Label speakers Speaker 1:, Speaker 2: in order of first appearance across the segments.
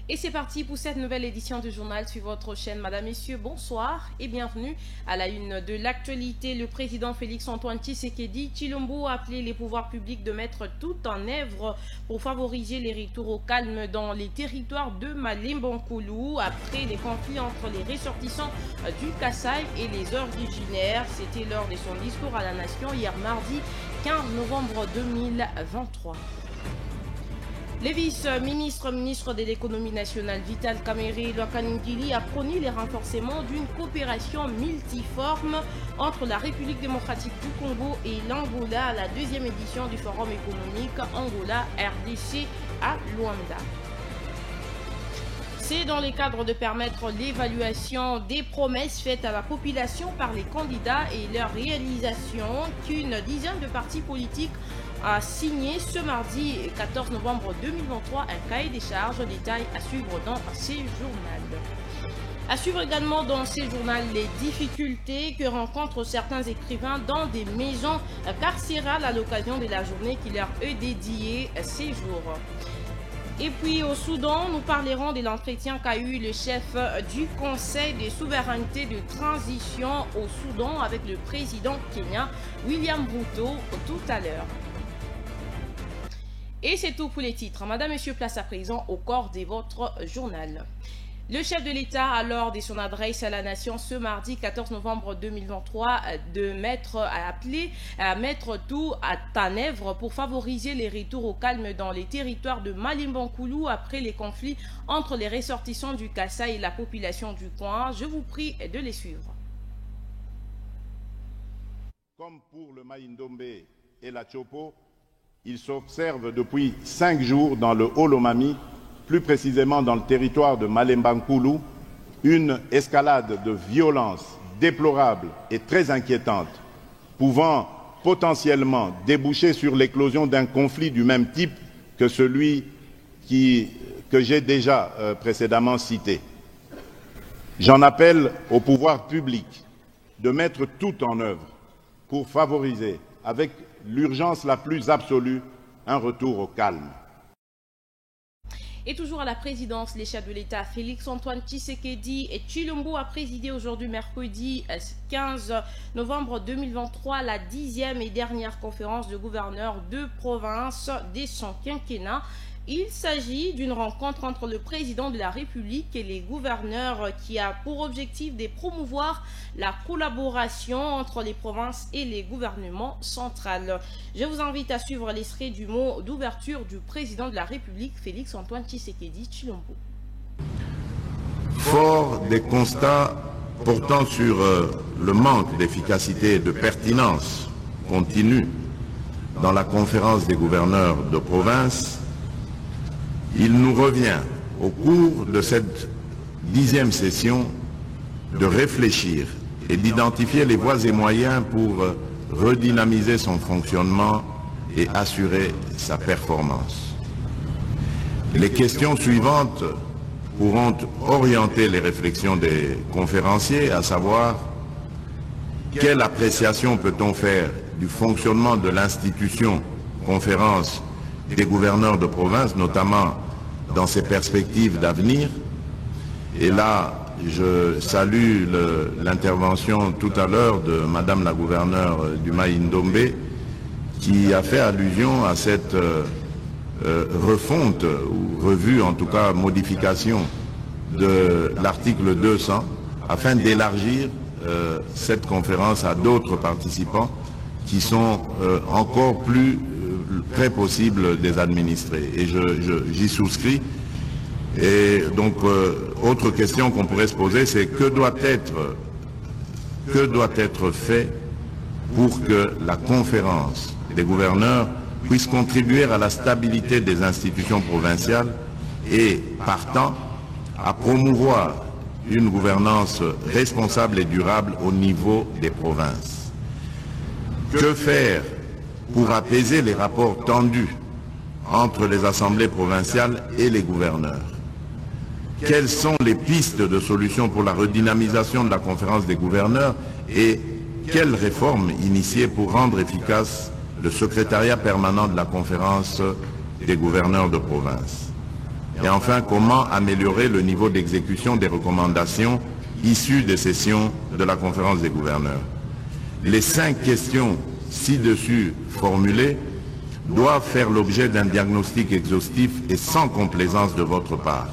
Speaker 1: Et c'est parti pour cette nouvelle édition du journal sur votre chaîne. Madame, Messieurs, bonsoir et bienvenue à la une de l'actualité. Le président Félix-Antoine Tshisekedi Tshilombo a appelé les pouvoirs publics de mettre tout en œuvre pour favoriser les retours au calme dans les territoires de Malembankoulou après les conflits entre les ressortissants du Kasaï et les originaires. C'était lors de son discours à la nation hier mardi 15 novembre 2023. Le vice-ministre de l'économie nationale Vital Kamerhe Lwakaningili a prôné les renforcements d'une coopération multiforme entre la République démocratique du Congo et l'Angola à la deuxième édition du Forum économique Angola-RDC à Luanda. C'est dans le cadre de permettre l'évaluation des promesses faites à la population par les candidats et leur réalisation qu'une dizaine de partis politiques a signé ce mardi 14 novembre 2023 un cahier des charges, détail à suivre dans ces journaux. À suivre également dans ces journaux les difficultés que rencontrent certains écrivains dans des maisons carcérales à l'occasion de la journée qui leur est dédiée ces jours. Et puis au Soudan, nous parlerons de l'entretien qu'a eu le chef du Conseil de souveraineté de transition au Soudan avec le président kenyan William Ruto tout à l'heure. Et c'est tout pour les titres. Madame, Monsieur, place à présent au corps de votre journal. Le chef de l'État a lors de son adresse à la nation ce mardi 14 novembre 2023 appelé à mettre tout en œuvre pour favoriser les retours au calme dans les territoires de Malembankoulou après les conflits entre les ressortissants du Kasaï et la population du coin. Je vous prie de les suivre.
Speaker 2: Comme pour le Mai-Ndombe et la Chopo, il s'observe depuis 5 jours dans le Haut-Lomami, plus précisément dans le territoire de Malembankoulou, une escalade de violence déplorable et très inquiétante, pouvant potentiellement déboucher sur l'éclosion d'un conflit du même type que celui que j'ai déjà précédemment cité. J'en appelle au pouvoir public de mettre tout en œuvre pour favoriser, avec l'urgence la plus absolue, un retour au calme.
Speaker 1: Et toujours à la présidence, les chefs de l'État Félix-Antoine Tshisekedi et Tshilombo a présidé aujourd'hui mercredi 15 novembre 2023 la 10e et dernière conférence de gouverneurs de province de son quinquennat. Il s'agit d'une rencontre entre le président de la République et les gouverneurs qui a pour objectif de promouvoir la collaboration entre les provinces et les gouvernements centraux. Je vous invite à suivre l'extrait du mot d'ouverture du président de la République, Félix-Antoine Tshisekedi Tshilombo.
Speaker 3: Fort des constats portant sur le manque d'efficacité et de pertinence continue dans la conférence des gouverneurs de province, il nous revient, au cours de cette 10e session, de réfléchir et d'identifier les voies et moyens pour redynamiser son fonctionnement et assurer sa performance. Les questions suivantes pourront orienter les réflexions des conférenciers, à savoir quelle appréciation peut-on faire du fonctionnement de l'institution conférence des gouverneurs de province, notamment dans ses perspectives d'avenir. Et là, je salue l'intervention tout à l'heure de Madame la gouverneure du Mai-Ndombe qui a fait allusion à cette refonte, ou revue en tout cas modification de l'article 200 afin d'élargir cette conférence à d'autres participants qui sont encore plus très possible des administrés. Et j'y souscris. Et donc, autre question qu'on pourrait se poser, c'est que doit être fait pour que la conférence des gouverneurs puisse contribuer à la stabilité des institutions provinciales et, partant, à promouvoir une gouvernance responsable et durable au niveau des provinces. Que faire pour apaiser les rapports tendus entre les assemblées provinciales et les gouverneurs? Quelles sont les pistes de solutions pour la redynamisation de la conférence des gouverneurs et quelles réformes initier pour rendre efficace le secrétariat permanent de la conférence des gouverneurs de province? Et enfin, comment améliorer le niveau d'exécution des recommandations issues des sessions de la conférence des gouverneurs. Les 5 questions ci-dessus formulées doivent faire l'objet d'un diagnostic exhaustif et sans complaisance de votre part.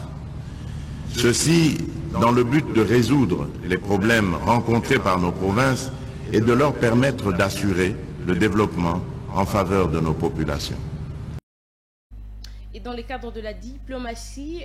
Speaker 3: Ceci dans le but de résoudre les problèmes rencontrés par nos provinces et de leur permettre d'assurer le développement en faveur de nos populations.
Speaker 1: Et dans le cadre de la diplomatie,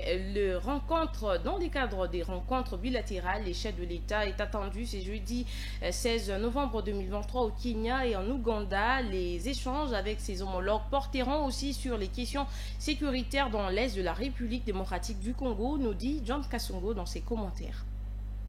Speaker 1: dans le cadre des rencontres bilatérales, les chefs de l'État est attendu ce jeudi 16 novembre 2023 au Kenya et en Ouganda. Les échanges avec ses homologues porteront aussi sur les questions sécuritaires dans l'Est de la République démocratique du Congo, nous dit John Kasongo dans ses commentaires.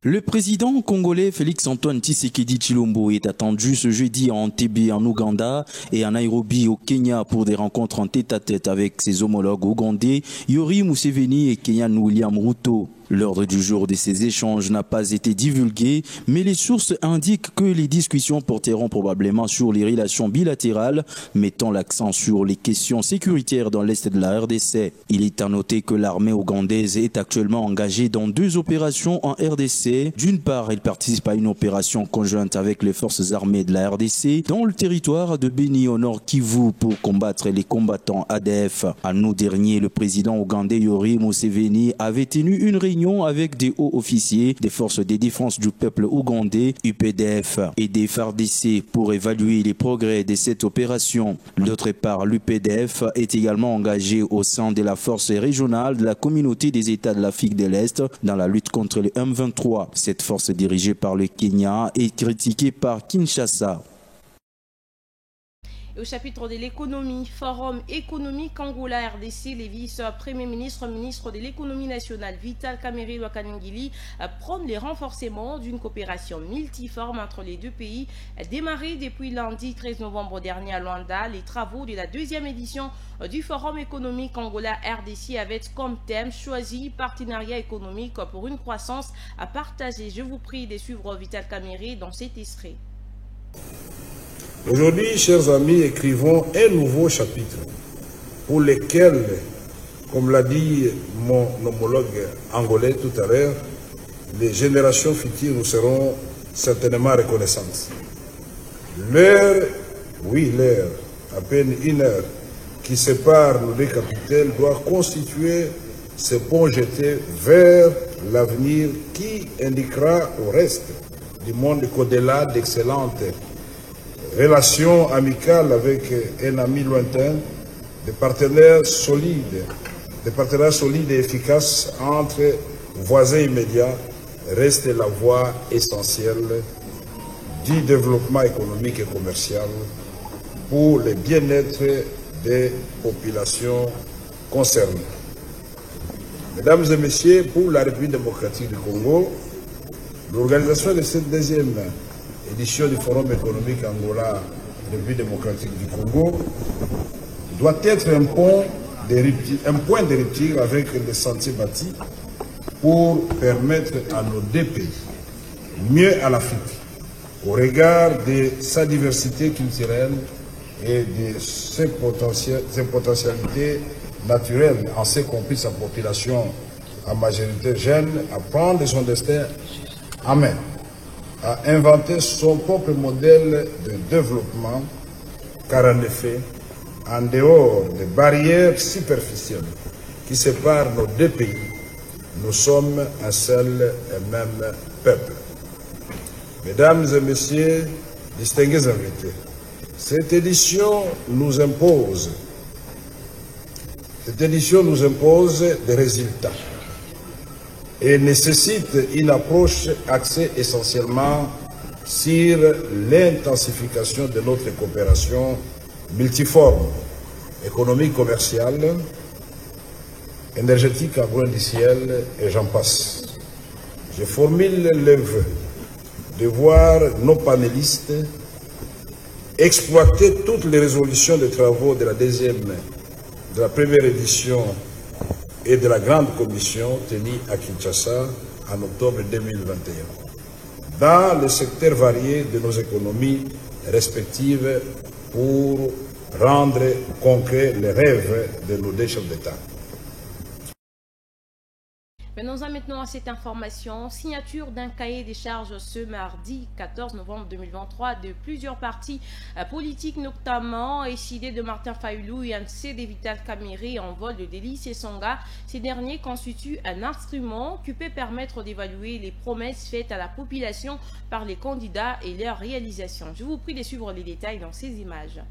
Speaker 4: Le président congolais Félix-Antoine Tshisekedi Tshilombo est attendu ce jeudi à Entebbe en Ouganda et à Nairobi au Kenya pour des rencontres en tête-à-tête avec ses homologues ougandais Yoweri Museveni et Kenyan William Ruto. L'ordre du jour de ces échanges n'a pas été divulgué, mais les sources indiquent que les discussions porteront probablement sur les relations bilatérales, mettant l'accent sur les questions sécuritaires dans l'Est de la RDC. Il est à noter que l'armée ougandaise est actuellement engagée dans 2 opérations en RDC. D'une part, elle participe à une opération conjointe avec les forces armées de la RDC dans le territoire de Beni au nord Kivu pour combattre les combattants ADF. En août dernier, le président ougandais Yoweri Museveni avait tenu une réunion avec des hauts officiers des forces de défense du peuple ougandais, UPDF, et des FARDC pour évaluer les progrès de cette opération. D'autre part, l'UPDF est également engagé au sein de la force régionale de la communauté des États de l'Afrique de l'Est dans la lutte contre le M23. Cette force dirigée par le Kenya est critiquée par Kinshasa.
Speaker 1: Au chapitre de l'économie, Forum économique Angola-RDC, les vice-premiers ministres, ministres de l'économie nationale, Vital Kamerhe Lwakaningili, prônent le renforcement d'une coopération multiforme entre les 2 pays. Démarré depuis lundi 13 novembre dernier à Luanda, les travaux de la 2e édition du Forum économique Angola-RDC avaient comme thème choisi partenariat économique pour une croissance à partager. Je vous prie de suivre Vital Kamerhe dans cet extrait.
Speaker 5: Aujourd'hui, chers amis, écrivons un nouveau chapitre pour lequel, comme l'a dit mon homologue angolais tout à l'heure, les générations futures nous seront certainement reconnaissantes. L'heure, oui l'heure, à peine 1 heure, qui sépare nos 2 capitales doit constituer ce pont jeté vers l'avenir qui indiquera au reste du monde qu'au-delà d'excellentes relations amicales avec un ami lointain, des partenaires solides et efficaces entre voisins immédiats reste la voie essentielle du développement économique et commercial pour le bien-être des populations concernées. Mesdames et messieurs, pour la République démocratique du Congo, l'organisation de cette 2e édition du Forum économique Angola, République démocratique du Congo, doit être un point de rupture avec les sentiers bâtis pour permettre à nos 2 pays, mieux à l'Afrique, au regard de sa diversité culturelle et de ses potentialités naturelles, en ce compris sa population en majorité jeune, à prendre son destin en main, à inventer son propre modèle de développement, car en effet, en dehors des barrières superficielles qui séparent nos 2 pays, nous sommes un seul et même peuple. Mesdames et messieurs, distingués invités, cette édition nous impose des résultats et nécessite une approche axée essentiellement sur l'intensification de notre coopération multiforme, économique, commerciale, énergétique, agro-industrielle et j'en passe. Je formule le vœu de voir nos panélistes exploiter toutes les résolutions des travaux de la première édition et de la grande commission tenue à Kinshasa en octobre 2021, dans les secteurs variés de nos économies respectives pour rendre concret les rêves de nos 2 chefs d'État.
Speaker 1: Venons-en maintenant à cette information. Signature d'un cahier des charges ce mardi 14 novembre 2023 de plusieurs partis politiques, notamment SID de Martin Fayoulou et ANC de Vital Kamerhe en vol de Délice et Songa. Ces derniers constituent un instrument qui peut permettre d'évaluer les promesses faites à la population par les candidats et leurs réalisations. Je vous prie de suivre les détails dans ces images.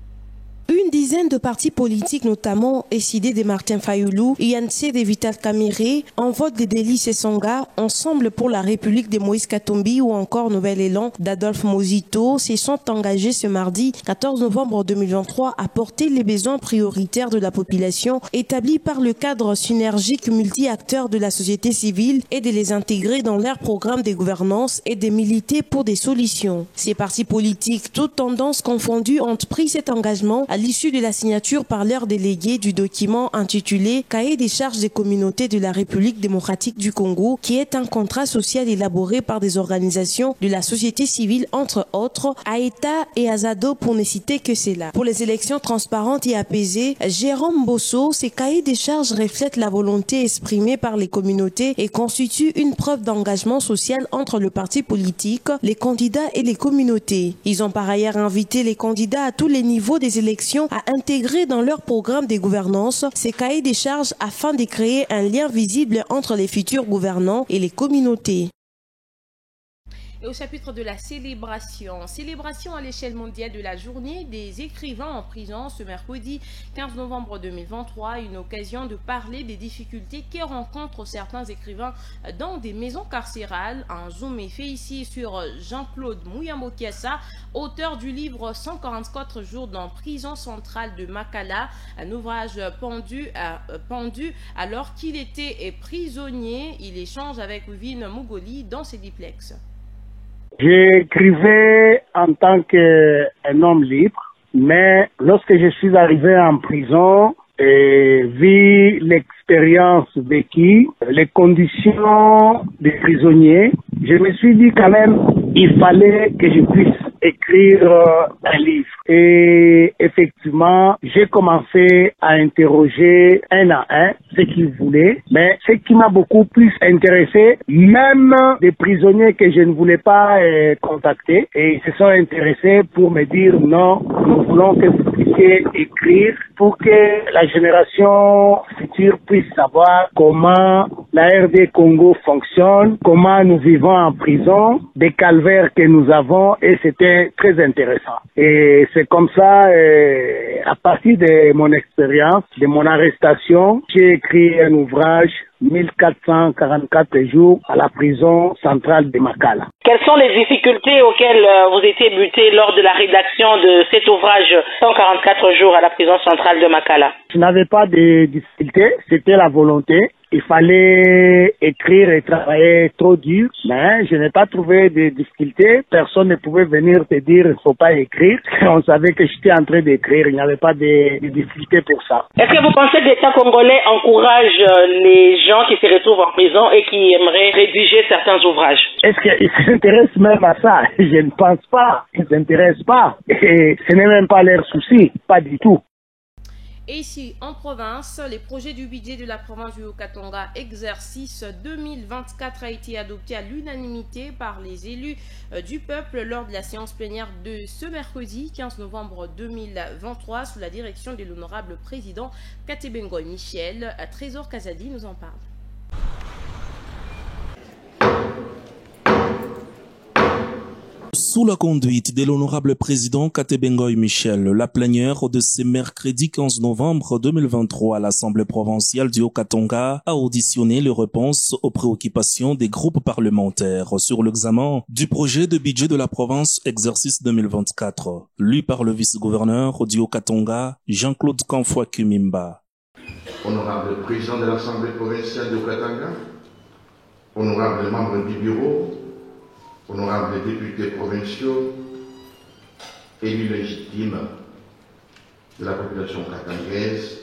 Speaker 6: Une dizaine de partis politiques, notamment SID de Martin Fayoulou et ANC de Vital Kamerhe, en vote de Délice et Songa, Ensemble pour la République de Moïse Katumbi ou encore Nouvel Élan d'Adolphe Mozito, se sont engagés ce mardi 14 novembre 2023 à porter les besoins prioritaires de la population établis par le cadre synergique multi-acteurs de la société civile et de les intégrer dans leur programme de gouvernance et de militer pour des solutions. Ces partis politiques, toutes tendances confondues, ont pris cet engagement à l'issue de la signature par leurs délégués du document intitulé « Cahier des charges des communautés de la République démocratique du Congo » qui est un contrat social élaboré par des organisations de la société civile, entre autres, AETA et Azado pour ne citer que cela. Pour les élections transparentes et apaisées, Jérôme Bosso, ces cahiers des charges reflètent la volonté exprimée par les communautés et constituent une preuve d'engagement social entre le parti politique, les candidats et les communautés. Ils ont par ailleurs invité les candidats à tous les niveaux des élections à intégrer dans leur programme de gouvernance ces cahiers des charges afin de créer un lien visible entre les futurs gouvernants et les communautés.
Speaker 1: Et au chapitre de la célébration à l'échelle mondiale de la journée des écrivains en prison ce mercredi 15 novembre 2023, une occasion de parler des difficultés que rencontrent certains écrivains dans des maisons carcérales. Un zoom est fait ici sur Jean-Claude Mouyambo-Kiassa, auteur du livre 144 jours dans prison centrale de Makala, un ouvrage pendu alors qu'il était prisonnier. Il échange avec Wivine Mougoli dans ses diplex.
Speaker 7: J'écrivais en tant qu'un homme libre, mais lorsque je suis arrivé en prison et vu l'expérience vécue, les conditions des prisonniers, je me suis dit quand même, il fallait que je puisse écrire un livre. Et effectivement, j'ai commencé à interroger un à un ce qu'ils voulaient. Mais ce qui m'a beaucoup plus intéressé, même des prisonniers que je ne voulais pas contacter, et ils se sont intéressés pour me dire non, nous voulons que vous puissiez écrire pour que la génération future puisse savoir comment la RD Congo fonctionne, comment nous vivons en prison, des calvaires que nous avons, et c'était très intéressant. Et c'est comme ça, à partir de mon expérience, de mon arrestation, j'ai écrit un ouvrage, 1444 jours à la prison centrale de Makala.
Speaker 8: Quelles sont les difficultés auxquelles vous étiez buté lors de la rédaction de cet ouvrage 144 jours à la prison centrale de Makala?
Speaker 7: Je n'avais pas de difficultés, c'était la volonté. Il fallait écrire et travailler trop dur, mais je n'ai pas trouvé de difficultés. Personne ne pouvait venir te dire il ne faut pas écrire. On savait que j'étais en train d'écrire, il n'y avait pas de difficultés pour ça.
Speaker 8: Est-ce que vous pensez que l'État congolais encourage les gens qui se retrouvent en prison et qui aimeraient rédiger certains ouvrages?
Speaker 7: Est-ce qu'ils s'intéressent même à ça? Je ne pense pas. Ils ne s'intéressent pas. Et ce n'est même pas leur souci, pas du tout.
Speaker 1: Et ici, en province, les projets du budget de la province du Haut-Katanga exercice 2024 a été adopté à l'unanimité par les élus du peuple lors de la séance plénière de ce mercredi 15 novembre 2023 sous la direction de l'honorable président Katebengoy Michel. Trésor Kazadi nous en parle.
Speaker 4: Sous la conduite de l'honorable président Katebengoy Michel, la plénière de ce mercredi 15 novembre 2023 à l'Assemblée provinciale du Haut-Katanga a auditionné les réponses aux préoccupations des groupes parlementaires sur l'examen du projet de budget de la province exercice 2024, lu par le vice-gouverneur du Haut-Katanga, Jean-Claude Kanfoua Kumimba.
Speaker 3: Honorable président de l'Assemblée provinciale du Haut-Katanga, honorable membre du bureau, honorables députés provinciaux, élus légitimes de la population katangaise,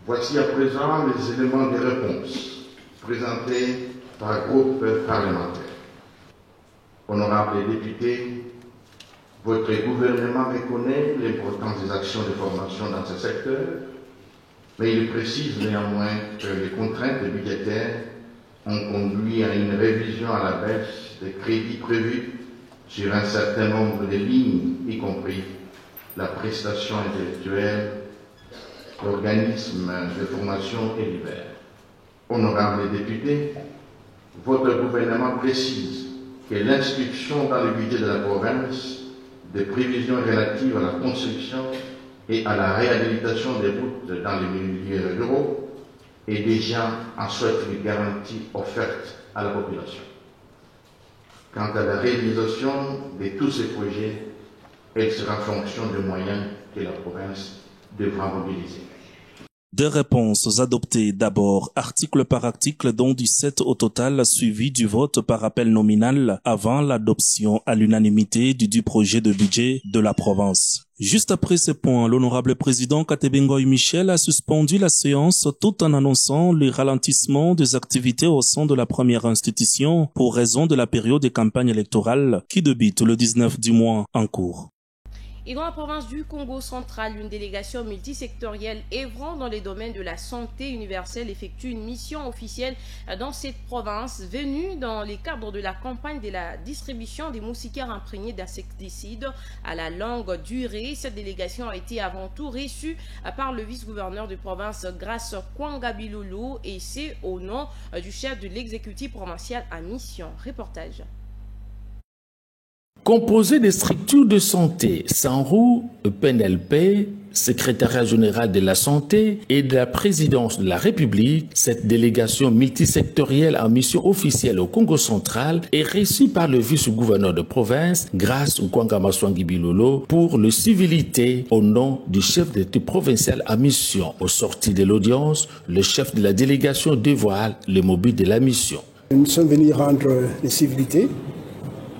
Speaker 3: voici à présent les éléments de réponse présentés par groupe parlementaire. Honorables députés, votre gouvernement reconnaît l'importance des actions de formation dans ce secteur Mais il précise néanmoins que les contraintes budgétaires ont conduit à une révision à la baisse des crédits prévus sur un certain nombre de lignes, y compris la prestation intellectuelle, l'organisme de formation et l'hiver. Honorables députés, votre gouvernement précise que l'inscription dans le budget de la province des prévisions relatives à la construction et à la réhabilitation des routes dans les milieux ruraux est déjà en soit une garantie offerte à la population. Quant à la réalisation de tous ces projets, elle sera en fonction des moyens que la province devra mobiliser.
Speaker 9: Des réponses adoptées d'abord article par article, dont 17 au total, suivi du vote par appel nominal avant l'adoption à l'unanimité du projet de budget de la province. Juste après ce point, l'honorable président Katebengoy Michel a suspendu la séance tout en annonçant le ralentissement des activités au sein de la première institution pour raison de la période de campagne électorale qui débute le 19 du mois en cours.
Speaker 1: Et dans la province du Congo central, une délégation multisectorielle œuvrant dans les domaines de la santé universelle effectue une mission officielle dans cette province, venue dans le cadre de la campagne de la distribution des moustiquaires imprégnés d'insecticides à la longue durée. Cette délégation a été avant tout reçue par le vice-gouverneur de province Grace Kwangabilulu, et c'est au nom du chef de l'exécutif provincial à mission. Reportage.
Speaker 10: Composé des structures de santé, SANRU, PNLP, Secrétariat général de la santé et de la présidence de la République, cette délégation multisectorielle en mission officielle au Congo central est reçue par le vice-gouverneur de province, Grace Kwangamaswangibilolo, pour le civilité au nom du chef d'État provincial à mission. Au sorti de l'audience, le chef de la délégation dévoile le mobile de la mission.
Speaker 11: Nous sommes venus rendre les civilités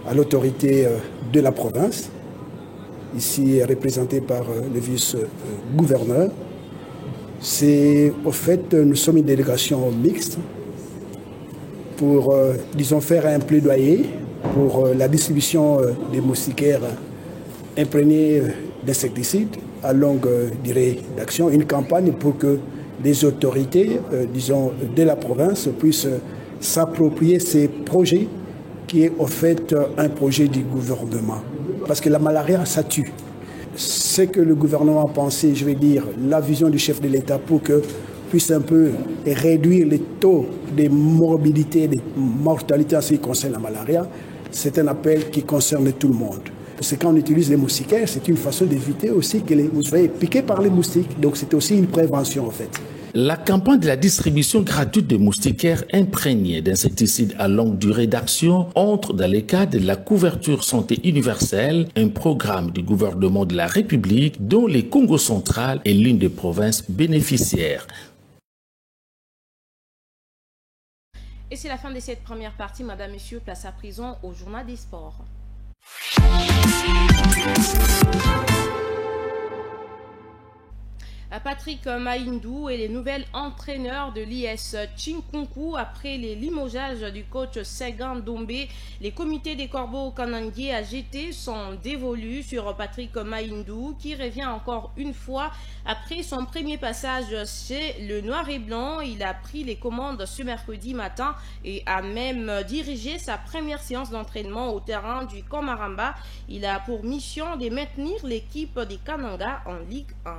Speaker 11: à l'autorité de la province, ici représenté par le vice-gouverneur. C'est au fait, nous sommes une délégation mixte pour, disons, faire un plaidoyer pour la distribution des moustiquaires imprégnés d'insecticides à longue durée d'action, une campagne pour que les autorités, disons, de la province puissent s'approprier ces projets qui est au fait un projet du gouvernement. Parce que la malaria, ça tue. Ce que le gouvernement a pensé, je vais dire, la vision du chef de l'État pour que puisse un peu réduire les taux de morbidité, de mortalité en ce qui concerne la malaria, c'est un appel qui concerne tout le monde. Parce que quand on utilise les moustiquaires, c'est une façon d'éviter aussi que vous soyez piqués par les moustiques. Donc c'est aussi une prévention en fait.
Speaker 10: La campagne de la distribution gratuite de moustiquaires imprégnés d'insecticides à longue durée d'action entre dans le cadre de la couverture santé universelle, un programme du gouvernement de la République dont le Congo central est l'une des provinces bénéficiaires.
Speaker 1: Et c'est la fin de cette première partie. Madame, Messieurs, place à présent au journal des sports. Patrick Mahindou est le nouvel entraîneur de l'IS Chinkunku après les limogeages du coach Segan Dombé. Les comités des Corbeaux Kanangué à GT sont dévolus sur Patrick Mahindou qui revient encore une fois après son premier passage chez le Noir et Blanc. Il a pris les commandes ce mercredi matin et a même dirigé sa première séance d'entraînement au terrain du Komaramba. Il a pour mission de maintenir l'équipe des Kananga en Ligue 1.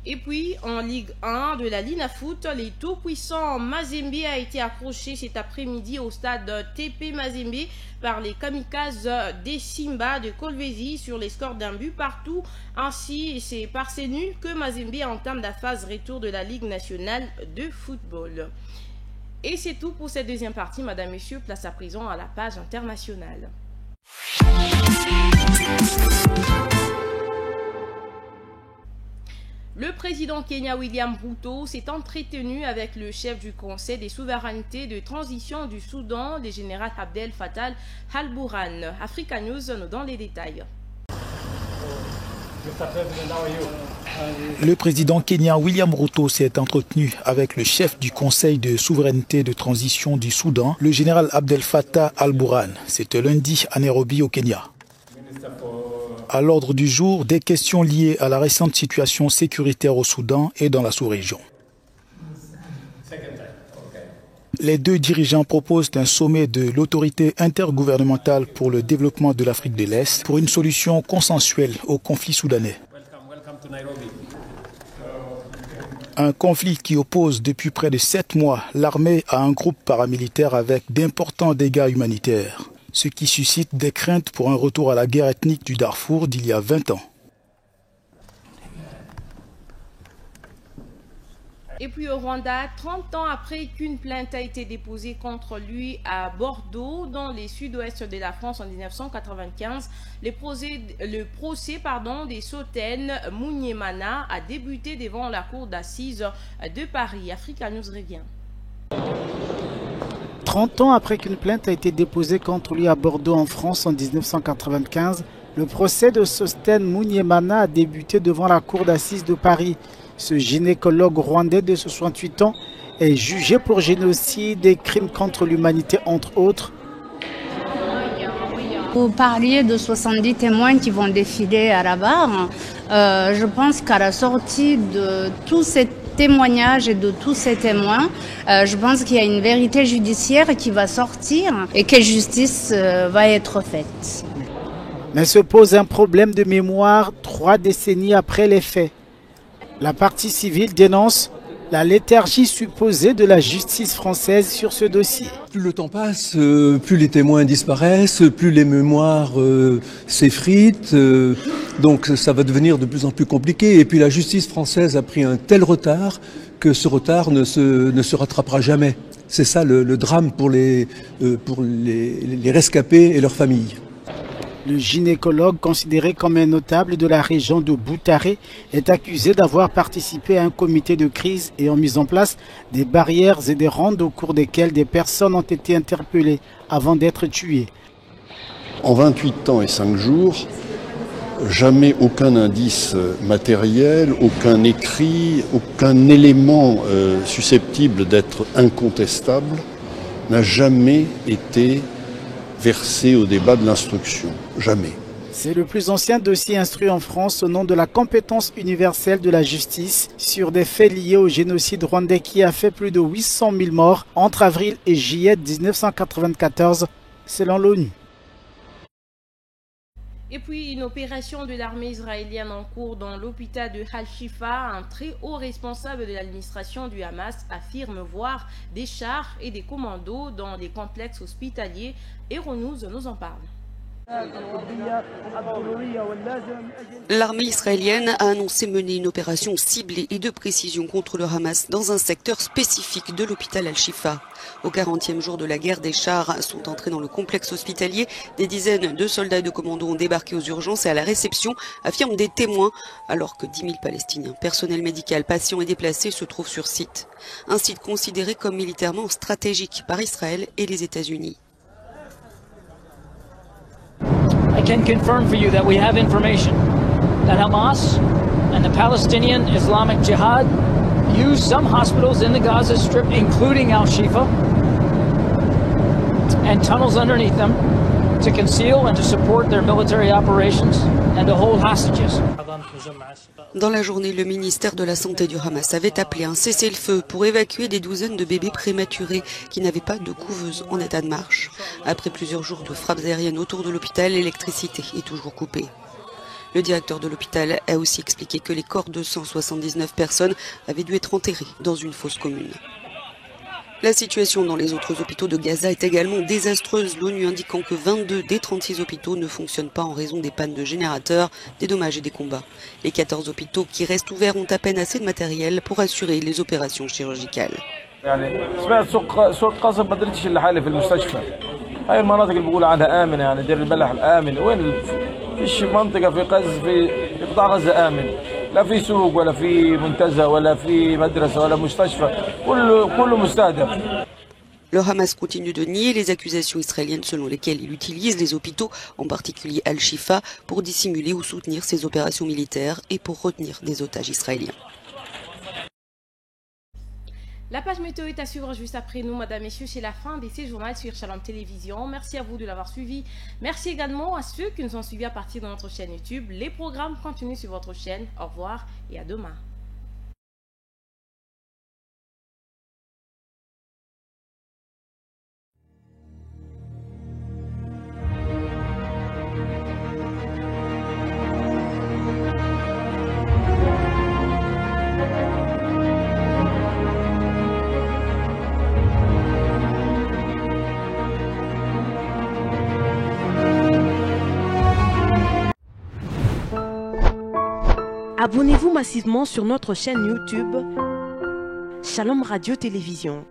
Speaker 1: Et puis, en Ligue 1 de la Lina Foot, les tout-puissants Mazembe a été accroché cet après-midi au stade TP Mazembe par les kamikazes des Simba de Kolwezi sur les scores d'un but partout. Ainsi, c'est par ces nuls que Mazembe entame la phase retour de la Ligue nationale de football. Et c'est tout pour cette deuxième partie. Madame, Messieurs, place à présent à la page internationale. Le président Kenya William Ruto s'est entretenu avec le chef du Conseil des souverainetés de transition du Soudan, le général Abdel Fattah al-Burhan. Africa News nous donne les détails.
Speaker 12: Le président kenyan William Ruto s'est entretenu avec le chef du Conseil de souveraineté de transition du Soudan, le général Abdel Fattah al-Burhan. C'était lundi à Nairobi au Kenya. À l'ordre du jour, des questions liées à la récente situation sécuritaire au Soudan et dans la sous-région. Les deux dirigeants proposent un sommet de l'autorité intergouvernementale pour le développement de l'Afrique de l'Est pour une solution consensuelle au conflit soudanais. Un conflit qui oppose depuis près de 7 mois l'armée à un groupe paramilitaire avec d'importants dégâts humanitaires, ce qui suscite des craintes pour un retour à la guerre ethnique du Darfour d'il y a 20 ans.
Speaker 1: Et puis au Rwanda, 30 ans après qu'une plainte a été déposée contre lui à Bordeaux, dans les sud-ouest de la France en 1995, le procès des Soten Munyemana a débuté devant la cour d'assises de Paris. Africa News revient.
Speaker 13: 30 ans après qu'une plainte a été déposée contre lui à Bordeaux en France en 1995, le procès de Soten Munyemana a débuté devant la cour d'assises de Paris. Ce gynécologue rwandais de 68 ans est jugé pour génocide et crimes contre l'humanité, entre autres.
Speaker 14: Vous parliez de 70 témoins qui vont défiler à la barre. Je pense qu'à la sortie de tous ces témoignages et de tous ces témoins, je pense qu'il y a une vérité judiciaire qui va sortir et que justice va être faite.
Speaker 13: Mais se pose un problème de mémoire 3 décennies après les faits. La partie civile dénonce la léthargie supposée de la justice française sur ce dossier.
Speaker 15: Plus le temps passe, plus les témoins disparaissent, plus les mémoires s'effritent, donc ça va devenir de plus en plus compliqué. Et puis la justice française a pris un tel retard que ce retard ne se rattrapera jamais. C'est ça le drame pour les rescapés et leurs familles.
Speaker 13: Le gynécologue, considéré comme un notable de la région de Boutaré, est accusé d'avoir participé à un comité de crise ayant mis en place des barrières et des rondes au cours desquelles des personnes ont été interpellées avant d'être tuées.
Speaker 16: En 28 ans et 5 jours, jamais aucun indice matériel, aucun écrit, aucun élément susceptible d'être incontestable n'a jamais été versé au débat de l'instruction. Jamais.
Speaker 13: C'est le plus ancien dossier instruit en France au nom de la compétence universelle de la justice sur des faits liés au génocide rwandais qui a fait plus de 800 000 morts entre avril et juillet 1994, selon l'ONU.
Speaker 1: Et puis, une opération de l'armée israélienne en cours dans l'hôpital de Al-Shifa. Un très haut responsable de l'administration du Hamas affirme voir des chars et des commandos dans les complexes hospitaliers. Euronews nous en parle.
Speaker 17: L'armée israélienne a annoncé mener une opération ciblée et de précision contre le Hamas dans un secteur spécifique de l'hôpital Al-Shifa. Au 40e jour de la guerre, des chars sont entrés dans le complexe hospitalier. Des dizaines de soldats et de commandos ont débarqué aux urgences et à la réception, affirment des témoins, alors que 10 000 Palestiniens, personnel médical, patients et déplacés se trouvent sur site. Un site considéré comme militairement stratégique par Israël et les États-Unis.
Speaker 18: I can confirm for you that we have information that Hamas and the Palestinian Islamic Jihad use some hospitals in the Gaza Strip, including Al-Shifa, and tunnels underneath them to conceal and to support their military operations and to hold hostages.
Speaker 17: Dans la journée, le ministère de la Santé du Hamas avait appelé un cessez-le-feu pour évacuer des douzaines de bébés prématurés qui n'avaient pas de couveuse en état de marche. Après plusieurs jours de frappes aériennes autour de l'hôpital, l'électricité est toujours coupée. Le directeur de l'hôpital a aussi expliqué que les corps de 179 personnes avaient dû être enterrés dans une fosse commune. La situation dans les autres hôpitaux de Gaza est également désastreuse, l'ONU indiquant que 22 des 36 hôpitaux ne fonctionnent pas en raison des pannes de générateurs, des dommages et des combats. Les 14 hôpitaux qui restent ouverts ont à peine assez de matériel pour assurer les opérations chirurgicales.
Speaker 19: لا في سوق ولا في منتزه ولا في مدرسه ولا مستشفى كله مستهدف.
Speaker 17: Le Hamas continue de nier les accusations israéliennes selon lesquelles il utilise les hôpitaux, en particulier Al-Shifa, pour dissimuler ou soutenir ses opérations militaires et pour retenir des otages israéliens.
Speaker 1: La page météo est à suivre juste après nous, madame, messieurs. C'est la fin de ces journaux sur Shalom Télévision. Merci à vous de l'avoir suivi. Merci également à ceux qui nous ont suivis à partir de notre chaîne YouTube. Les programmes continuent sur votre chaîne. Au revoir et à demain.
Speaker 6: Abonnez-vous massivement sur notre chaîne YouTube Shalom Radio Télévision.